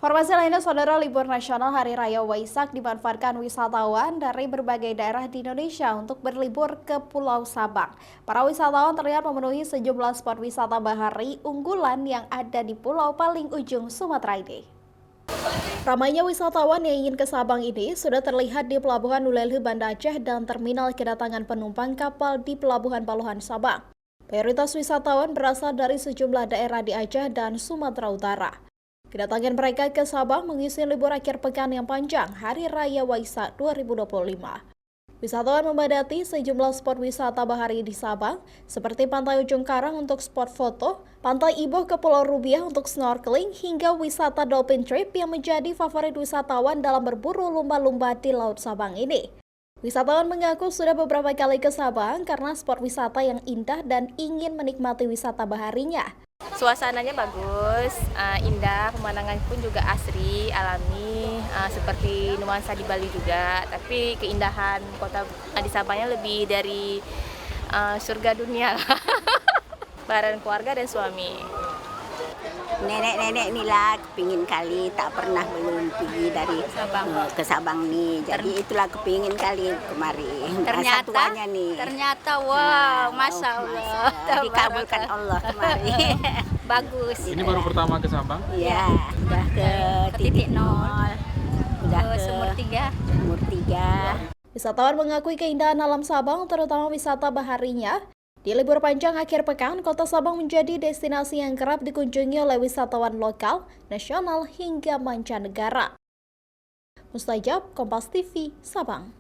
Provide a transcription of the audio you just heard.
Informasi lainnya, saudara, libur nasional Hari Raya Waisak dimanfaatkan wisatawan dari berbagai daerah di Indonesia untuk berlibur ke Pulau Sabang. Para wisatawan terlihat memenuhi sejumlah spot wisata bahari unggulan yang ada di pulau paling ujung Sumatera ini. Ramainya wisatawan yang ingin ke Sabang ini sudah terlihat di Pelabuhan Ulelhu Banda Aceh dan terminal kedatangan penumpang kapal di Pelabuhan Baluhan Sabang. Mayoritas wisatawan berasal dari sejumlah daerah di Aceh dan Sumatera Utara. Kedatangan mereka ke Sabang mengisi libur akhir pekan yang panjang Hari Raya Waisak 2025. Wisatawan memadati sejumlah spot wisata bahari di Sabang, seperti Pantai Ujung Karang untuk spot foto, Pantai Iboh ke Pulau Rubiah untuk snorkeling, hingga wisata dolphin trip yang menjadi favorit wisatawan dalam berburu lumba-lumba di Laut Sabang ini. Wisatawan mengaku sudah beberapa kali ke Sabang karena spot wisata yang indah dan ingin menikmati wisata baharinya. Suasananya bagus, indah, pemandangan pun juga asri, alami, seperti nuansa di Bali juga. Tapi keindahan kota di Sabangnya lebih dari surga dunia lah. Bareng keluarga dan suami. Nenek-nenek inilah kepingin kali, tak pernah belum pergi dari Sabang ke Sabang nih. Jadi itulah kepingin kali kemari. Ternyata wow, Masya Allah. Dikabulkan Allah kemari. Bagus. Ini baru pertama ke Sabang? Iya, udah ke titik nol. Udah ke Sumur 3. Wisatawan mengakui keindahan alam Sabang, terutama wisata baharinya. Di libur panjang akhir pekan, kota Sabang menjadi destinasi yang kerap dikunjungi oleh wisatawan lokal, nasional, hingga mancanegara. Mustajab, Kompas TV, Sabang.